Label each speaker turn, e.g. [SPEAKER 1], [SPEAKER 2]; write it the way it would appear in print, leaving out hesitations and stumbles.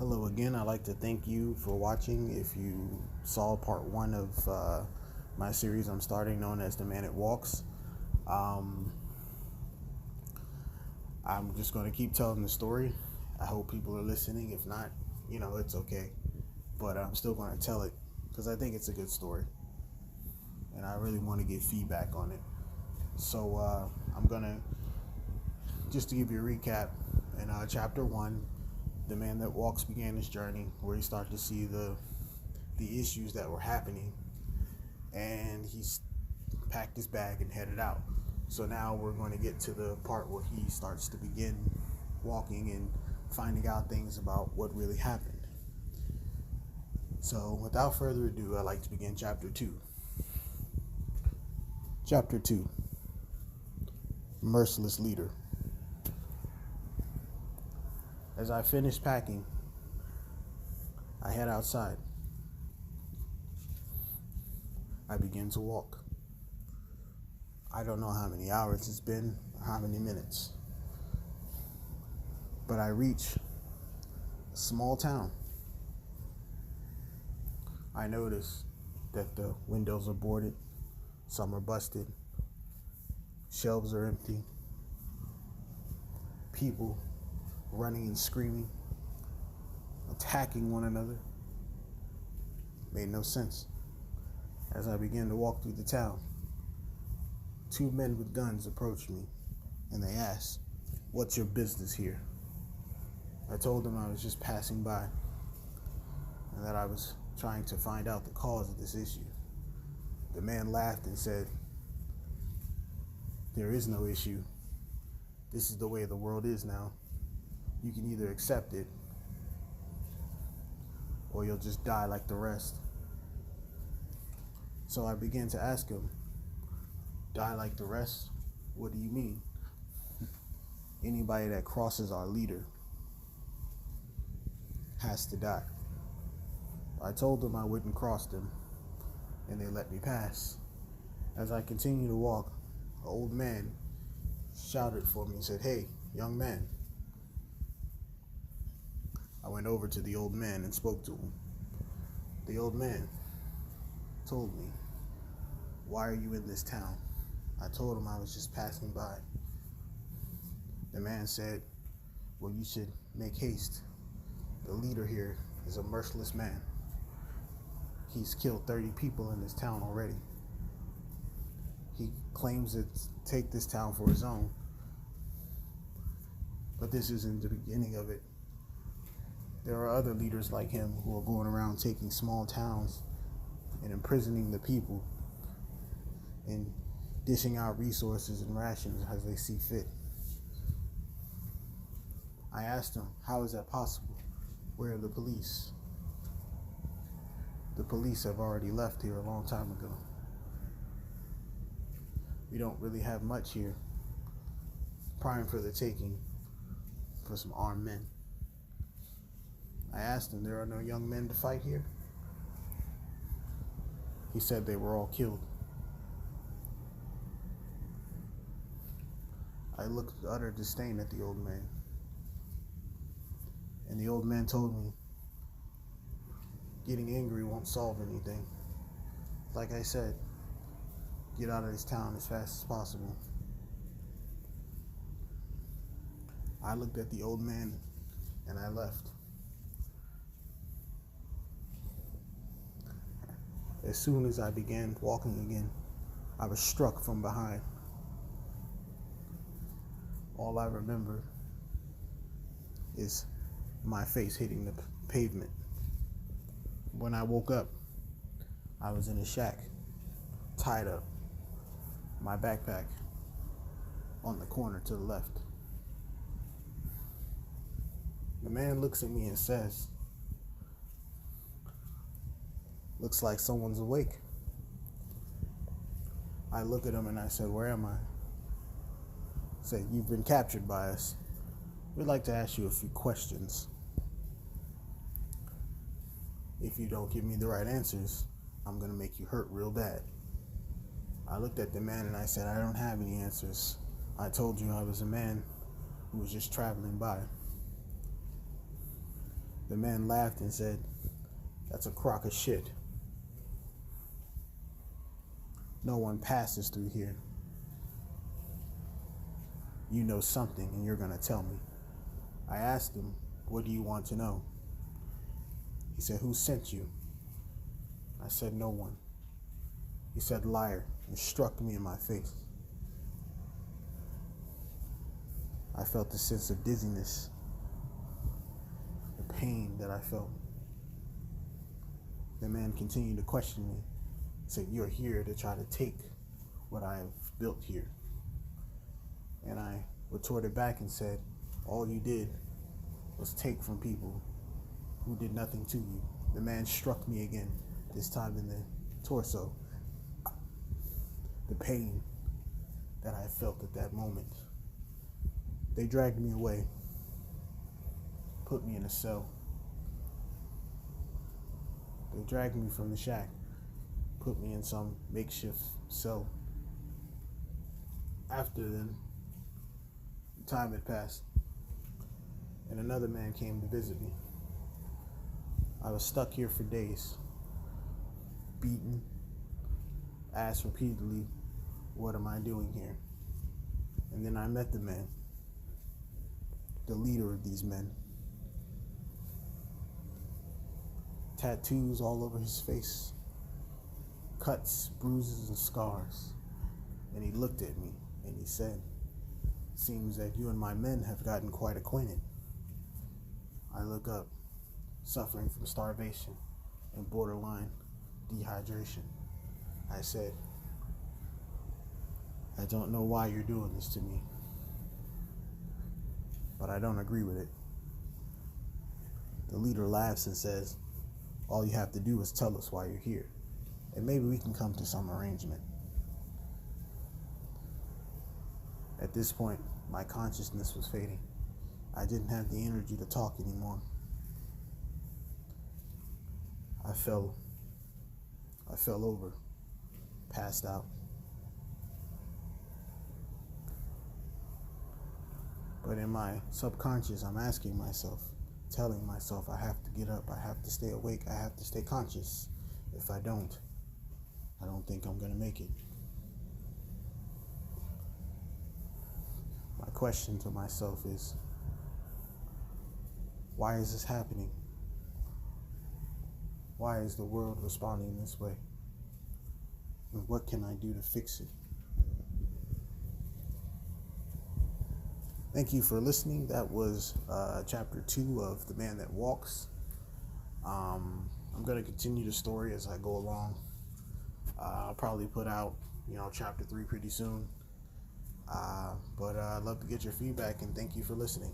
[SPEAKER 1] Hello again. I'd like to thank you for watching. If you saw part one of my series I'm starting known as The Man That Walks, um, I'm just going to keep telling the story. I hope people are listening. If not, it's okay. But I'm still going to tell it because I think it's a good story. And I really want to get feedback on it. So I'm going to, just to give you a recap, in chapter one, the man that walks began his journey where he started to see the issues that were happening, and he packed his bag and headed out. So now we're going to get to the part where he starts to begin walking and finding out things about what really happened. So without further ado, I'd like to begin chapter 2. Chapter 2, Merciless Leader. As I finish packing, I head outside. I begin to walk. I don't know how many hours it's been, or how many minutes, but I reach a small town. I notice that the windows are boarded, some are busted, shelves are empty, people running and screaming, attacking one another. Made no sense. As I began to walk through the town, two men with guns approached me and they asked, "What's your business here?" I told them I was just passing by and that I was trying to find out the cause of this issue. The man laughed and said, "There is no issue. This is the way the world is now. You can either accept it or you'll just die like the rest." So I began to ask him, "Die like the rest? What do you mean?" "Anybody that crosses our leader has to die." I told them I wouldn't cross them, and they let me pass. As I continued to walk, an old man shouted for me and said, "Hey, young man." I went over to the old man and spoke to him. The old man told me, "Why are you in this town?" I told him I was just passing by. The man said, "Well, you should make haste. The leader here is a merciless man. He's killed 30 people in this town already. He claims to take this town for his own, but this isn't the beginning of it. There are other leaders like him who are going around taking small towns and imprisoning the people and dishing out resources and rations as they see fit." I asked him, "How is that possible? Where are the police?" "The police have already left here a long time ago. We don't really have much here. Prime for the taking for some armed men." I asked him, "There are no young men to fight here?" He said they were all killed. I looked with utter disdain at the old man. And the old man told me, "Getting angry won't solve anything. Like I said, get out of this town as fast as possible." I looked at the old man and I left. As soon as I began walking again, I was struck from behind. All I remember is my face hitting the pavement. When I woke up, I was in a shack, tied up, my backpack on the corner to the left. The man looks at me and says, "Looks like someone's awake." I look at him and I said, "Where am I?" He said, "You've been captured by us. We'd like to ask you a few questions. If you don't give me the right answers, I'm going to make you hurt real bad." I looked at the man and I said, "I don't have any answers. I told you I was a man who was just traveling by." The man laughed and said, "That's a crock of shit. No one passes through here. You know something and you're gonna tell me." I asked him, "What do you want to know?" He said, "Who sent you?" I said, "No one." He said, "Liar," and struck me in my face. I felt a sense of dizziness, the pain that I felt. The man continued to question me. He said, "You're here to try to take what I have built here." And I retorted back and said, "All you did was take from people who did nothing to you." The man struck me again, this time in the torso. The pain that I felt at that moment. They dragged me away, put me in a cell. They dragged me from the shack, put me in some makeshift cell. After then, time had passed, and another man came to visit me. I was stuck here for days, beaten, asked repeatedly, "What am I doing here?" And then I met the man, the leader of these men. Tattoos all over his face, cuts, bruises, and scars. And he looked at me and he said, "Seems that you and my men have gotten quite acquainted." I look up, suffering from starvation and borderline dehydration. I said, "I don't know why you're doing this to me, but I don't agree with it." The leader laughs and says, "All you have to do is tell us why you're here, and maybe we can come to some arrangement." At this point, my consciousness was fading. I didn't have the energy to talk anymore. I fell over, passed out. But in my subconscious, I'm asking myself, telling myself, I have to get up, I have to stay awake, I have to stay conscious. If I don't think I'm gonna make it. My question to myself is, why is this happening? Why is the world responding this way? And what can I do to fix it? Thank you for listening. That was chapter 2 of The Man That Walks. I'm going to continue the story as I go along. I'll probably put out, chapter 3 pretty soon. But I'd love to get your feedback, and thank you for listening.